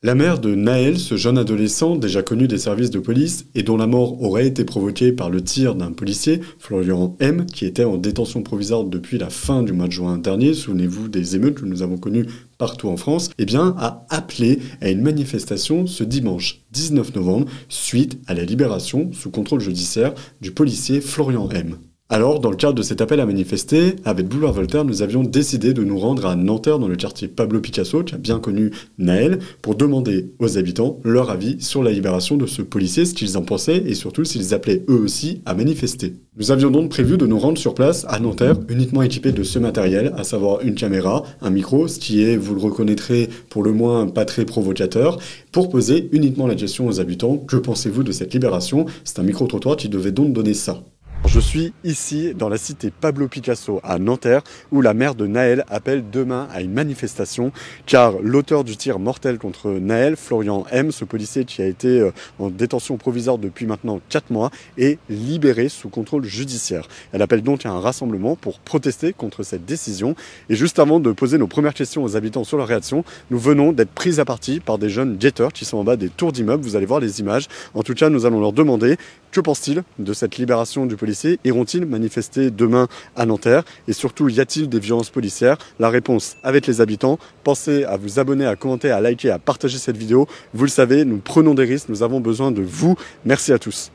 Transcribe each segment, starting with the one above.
La mère de Naël, ce jeune adolescent déjà connu des services de police et dont la mort aurait été provoquée par le tir d'un policier, Florian M, qui était en détention provisoire depuis la fin du mois de juin dernier, souvenez-vous des émeutes que nous avons connues partout en France, a appelé à une manifestation ce dimanche 19 novembre suite à la libération sous contrôle judiciaire du policier Florian M. Alors, dans le cadre de cet appel à manifester, avec Boulevard Voltaire, nous avions décidé de nous rendre à Nanterre, dans le quartier Pablo Picasso, qui a bien connu Naël, pour demander aux habitants leur avis sur la libération de ce policier, ce qu'ils en pensaient et surtout s'ils appelaient eux aussi à manifester. Nous avions donc prévu de nous rendre sur place à Nanterre, uniquement équipés de ce matériel, à savoir une caméra, un micro, ce qui est, vous le reconnaîtrez, pour le moins pas très provocateur, pour poser uniquement la question aux habitants. Que pensez-vous de cette libération? C'est un micro-trottoir qui devait donc donner ça. Je suis ici dans la cité Pablo Picasso à Nanterre où la mère de Naël appelle demain à une manifestation car l'auteur du tir mortel contre Naël, Florian M, ce policier qui a été en détention provisoire depuis maintenant 4 mois, est libéré sous contrôle judiciaire. Elle appelle donc à un rassemblement pour protester contre cette décision. Et juste avant de poser nos premières questions aux habitants sur leur réaction, nous venons d'être pris à partie par des jeunes guetteurs qui sont en bas des tours d'immeubles. Vous allez voir les images. En tout cas, nous allons leur demander que pensent-ils de cette libération du policier? Iront-ils manifester demain à Nanterre? Et surtout, y a-t-il des violences policières? La réponse avec les habitants. Pensez à vous abonner, à commenter, à liker, à partager cette vidéo. Vous le savez, nous prenons des risques, nous avons besoin de vous. Merci à tous.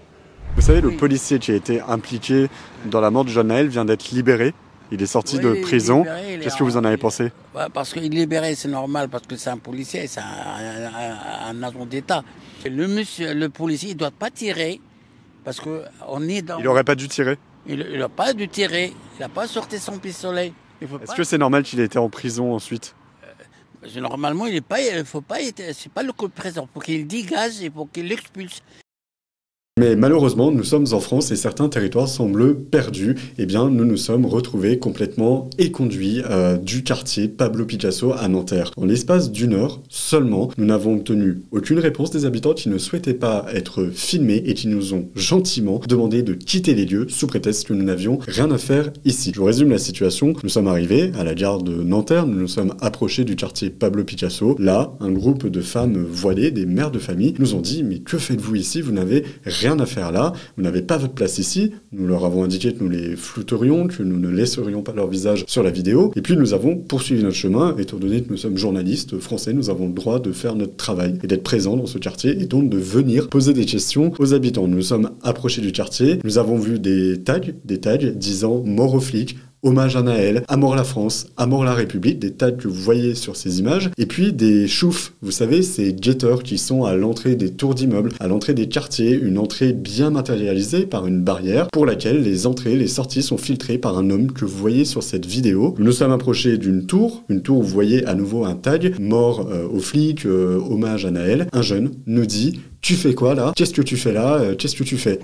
Vous savez, le policier qui a été impliqué dans la mort du jeune Naël vient d'être libéré. Il est sorti de prison. Qu'est-ce que vous en avez pensé? Parce qu'il est libéré, c'est normal, parce que c'est un policier, c'est un agent d'État. Le policier, il ne doit pas tirer. Parce que on est dans... Il n'aurait pas dû tirer? Il n'a pas dû tirer. Il n'a pas sorti son pistolet. Est-ce que c'est normal qu'il ait été en prison ensuite? Normalement, il ne faut pas être... C'est pas le coup de prison. Pour qu'il dégage et pour qu'il l'expulse. Mais malheureusement, nous sommes en France et certains territoires semblent perdus. Eh bien, nous nous sommes retrouvés complètement éconduits du quartier Pablo Picasso à Nanterre. En l'espace d'une heure seulement, nous n'avons obtenu aucune réponse des habitants qui ne souhaitaient pas être filmés et qui nous ont gentiment demandé de quitter les lieux sous prétexte que nous n'avions rien à faire ici. Je vous résume la situation. Nous sommes arrivés à la gare de Nanterre, nous nous sommes approchés du quartier Pablo Picasso. Là, un groupe de femmes voilées, des mères de famille, nous ont dit « Mais que faites-vous ici? Vous n'avez rien à faire là, vous n'avez pas votre place ici. » Nous leur avons indiqué que nous les flouterions, que nous ne laisserions pas leur visage sur la vidéo. Et puis nous avons poursuivi notre chemin, étant donné que nous sommes journalistes français, nous avons le droit de faire notre travail et d'être présents dans ce quartier et donc de venir poser des questions aux habitants. Nous nous sommes approchés du quartier, nous avs vu des tags disant « Mort aux flics », hommage à Naël, à mort la France, à mort la République, des tags que vous voyez sur ces images, et puis des choufs, vous savez, ces guetteurs qui sont à l'entrée des tours d'immeubles, à l'entrée des quartiers, une entrée bien matérialisée par une barrière pour laquelle les entrées, les sorties sont filtrées par un homme que vous voyez sur cette vidéo. Nous nous sommes approchés d'une tour où vous voyez à nouveau un tag, mort aux flics, hommage à Naël. Un jeune nous dit « Tu fais quoi là? Qu'est-ce que tu fais là? Qu'est-ce que tu fais ?»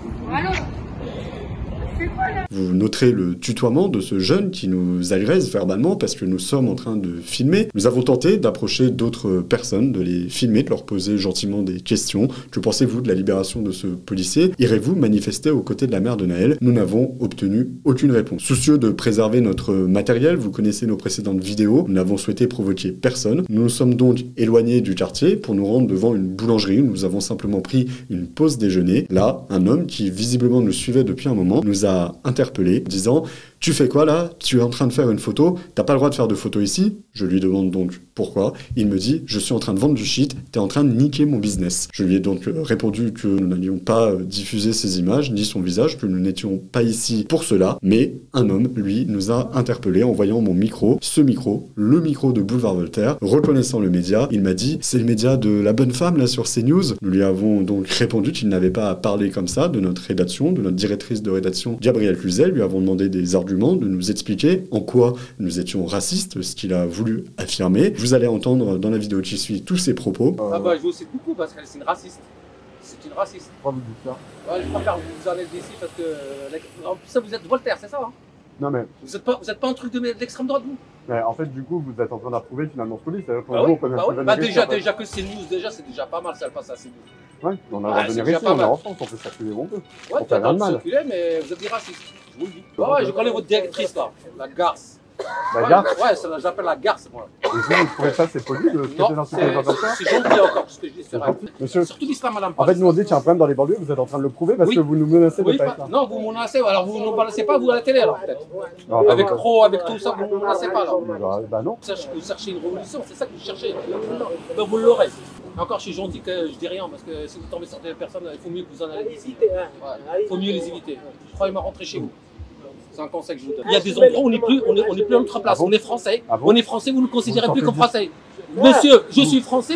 Vous noterez le tutoiement de ce jeune qui nous agresse verbalement parce que nous sommes en train de filmer. Nous avons tenté d'approcher d'autres personnes, de les filmer, de leur poser gentiment des questions. Que pensez-vous de la libération de ce policier? Irez-vous manifester aux côtés de la mère de Naël? Nous n'avons obtenu aucune réponse. Soucieux de préserver notre matériel, vous connaissez nos précédentes vidéos, nous n'avons souhaité provoquer personne. Nous nous sommes donc éloignés du quartier pour nous rendre devant une boulangerie où nous avons simplement pris une pause déjeuner. Là, un homme qui visiblement nous suivait depuis un moment nous a interpellé, disant « Tu fais quoi là? Tu es en train de faire une photo? T'as pas le droit de faire de photo ici ?» Je lui demande donc pourquoi. Il me dit « Je suis en train de vendre du shit, t'es en train de niquer mon business. » Je lui ai donc répondu que nous n'allions pas diffuser ces images, ni son visage, que nous n'étions pas ici pour cela. Mais un homme, lui, nous a interpellés en voyant mon micro, ce micro, le micro de Boulevard Voltaire. Reconnaissant le média, il m'a dit « C'est le média de la bonne femme là sur CNews ?» Nous lui avons donc répondu qu'il n'avait pas à parler comme ça de notre rédaction, de notre directrice de rédaction, Gabrielle Cluzel. Lui avons demandé des arguments, de nous expliquer en quoi nous étions racistes, ce qu'il a voulu affirmer. Vous allez entendre dans la vidéo qui suit tous ses propos. Ah bah je vous cite beaucoup parce que c'est une raciste. C'est une raciste. Pourquoi vous dites ça? Ouais, je préfère vous enlever d'ici parce que... En plus ça vous êtes Voltaire, c'est ça hein? Non mais... Vous êtes pas un truc de l'extrême droite vous? Mais en fait du coup vous êtes en train d'approuver finalement ce police. Bah oui, bah déjà que c'est news, déjà c'est déjà pas mal ça elle passe à CNews. Ouais, on a venir ici, on est en France, on peut circuler où on peut. Ouais, tu as le droit de circuler mais vous êtes des racistes, je vous le dis. Ouais, je connais votre directrice là, la garce. La gare. Ouais, ça, j'appelle la garce, moi. Et vous trouvez ça, c'est poli de traiter Non, d'insulter les gens comme ça? c'est gentil encore, ce que je dis. C'est vrai. Monsieur, Surtout l'islam, madame. en fait, nous on dit qu'il y a un problème dans les banlieues, vous êtes en train de le prouver parce Oui. que vous nous menacez de Oui, pas être là. non, vous me menacez, alors vous ne me menacez pas, vous à la télé, alors peut-être. Non, Avec Pro, avec tout ça, vous ne me menacez pas, alors. Bah non. Vous cherchez une révolution, c'est ça que vous cherchez. Ben, vous l'aurez. Encore, je suis gentil que je dis rien, parce que si vous tombez sur des personnes, il faut mieux que vous en allez d'ici. Il faut mieux les éviter. Croyez-moi, rentrez chez vous. C'est un conseil que je vous donne. Il y a des endroits où on n'est plus à notre place. Ah bon? On est français. Ah bon? On est français, vous ne nous considérez Vous plus comme sortez français. Monsieur, je suis français,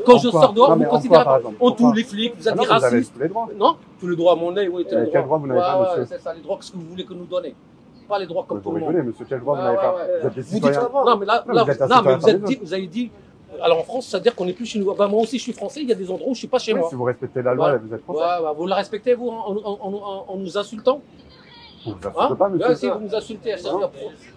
quand je sors dehors, Non, vous mais me en considérez quoi, par pas. exemple? On Pourquoi? tous les flics, vous Ah êtes non, des vous avez racistes. tous les droits. Non, tous les droits à mon nez, oui, tous les droits. Quel droit vous n'avez pas, monsieur? C'est ça, les droits que vous voulez que nous donnez. Pas les droits comme tout Vous le monde. rigolez, monsieur, quel droit vous Ah, n'avez pas? ouais, ouais. Vous êtes des Vous dites, citoyens. non, mais là, Non, vous êtes un non, mais citoyen vous avez dit, alors en France, ça veut dire qu'on n'est plus chez nous. Bah, moi aussi, je suis français, il y a des endroits où je suis pas chez Oui, moi. si vous respectez la loi, Ouais. vous êtes Ouais, français. bah, vous la respectez, vous, en nous insultant? Vous vous Hein? insultez pas, monsieur. Ouais, si vous nous insultez, c'est-à-dire,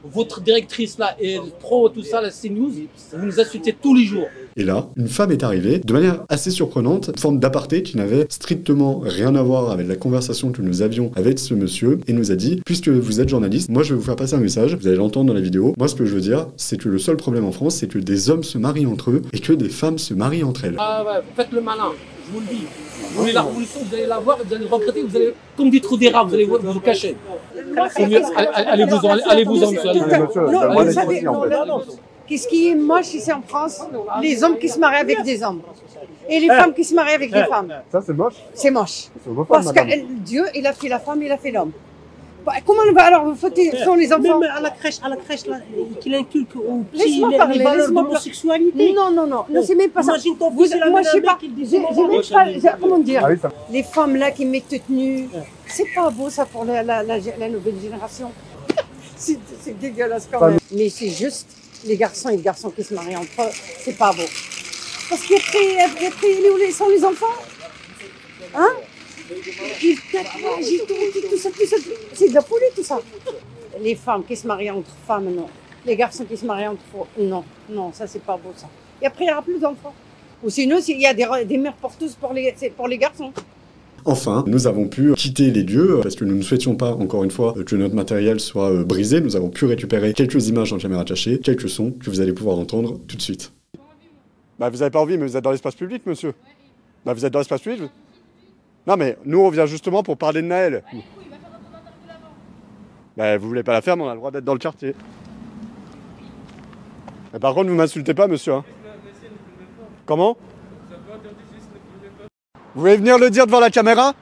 votre directrice là, et Pro, tout ça, la CNews, vous nous insultez tous les jours. Et là, une femme est arrivée, de manière assez surprenante, une forme d'aparté qui n'avait strictement rien à voir avec la conversation que nous avions avec ce monsieur, et nous a dit, puisque vous êtes journaliste, moi je vais vous faire passer un message, vous allez l'entendre dans la vidéo. Moi ce que je veux dire, c'est que le seul problème en France, c'est que des hommes se marient entre eux, et que des femmes se marient entre elles. Ah ouais, vous faites le malin, je vous le dis. Vous voulez la révolution, vous allez la voir, vous allez le regretter, vous allez, comme des trous des rats, vous allez vous cacher. Allez-vous-en, monsieur. Oui, monsieur, Non, donne-moi vous les savez, soucis, en fait. Qu'est-ce qui est moche ici en France? Les hommes qui se marient avec des hommes. Et les femmes qui se marient avec des femmes. Ça, c'est moche. C'est moche. C'est homophobe, Parce madame. que Dieu, il a fait la femme, il a fait l'homme. Bah, comment on va alors vous foutre sont les enfants? Même à la crèche là, qu'il inculque aux petits Laisse-moi les parler, valeurs de laisse-moi l'homosexualité. Non, non, non, non, c'est même pas ça. Imagine ton Vous, fils, il a moi, mis je sais un pas. mec qui dit J'ai même pas. Comment dire? Ah oui, ça. Les femmes là qui mettent toutes nues, c'est pas beau ça pour la nouvelle génération. C'est dégueulasse quand même. Mais c'est juste les garçons et les garçons qui se marient entre eux, c'est pas beau. Parce qu'après, où sont les enfants? Hein? Ils tatouagent, tout ça, c'est de la folie tout ça. Les femmes qui se marient entre femmes, non. Les garçons qui se marient entre eux, non. Non, ça c'est pas beau ça. Et après il n'y aura plus d'enfants. Ou sinon, il y a des mères porteuses pour les garçons. Enfin, nous avons pu quitter les lieux parce que nous ne souhaitions pas, encore une fois, que notre matériel soit brisé. Nous avons pu récupérer quelques images en caméra cachée, quelques sons que vous allez pouvoir entendre tout de suite. Bah, vous avez pas envie, mais vous êtes dans l'espace public, monsieur. Bah, vous êtes dans l'espace public. Non, mais nous, on vient justement pour parler de Naël. Bah, vous voulez pas la faire, mais on a le droit d'être dans le quartier. Mais par contre, vous m'insultez pas, monsieur. Hein. Comment? Vous voulez venir le dire devant la caméra?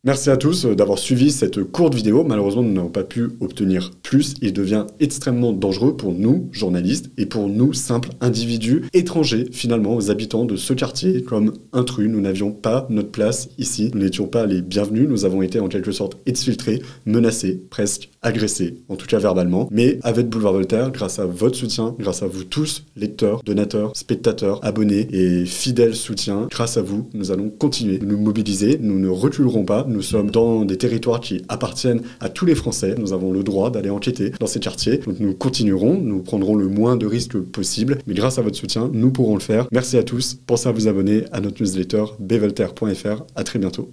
Merci à tous d'avoir suivi cette courte vidéo. Malheureusement, nous n'avons pas pu obtenir plus. Il devient extrêmement dangereux pour nous, journalistes, et pour nous, simples individus étrangers, finalement, aux habitants de ce quartier. Comme intrus, nous n'avions pas notre place ici. Nous n'étions pas les bienvenus. Nous avons été en quelque sorte exfiltrés, menacés, presque agressés, en tout cas verbalement. Mais avec Boulevard Voltaire, grâce à votre soutien, grâce à vous tous, lecteurs, donateurs, spectateurs, abonnés et fidèles soutiens, grâce à vous, nous allons continuer de nous mobiliser. Nous ne reculerons pas. Nous sommes dans des territoires qui appartiennent à tous les Français. Nous avons le droit d'aller enquêter dans ces quartiers. Donc nous continuerons, nous prendrons le moins de risques possible. Mais grâce à votre soutien, nous pourrons le faire. Merci à tous. Pensez à vous abonner à notre newsletter bvoltaire.fr. À très bientôt.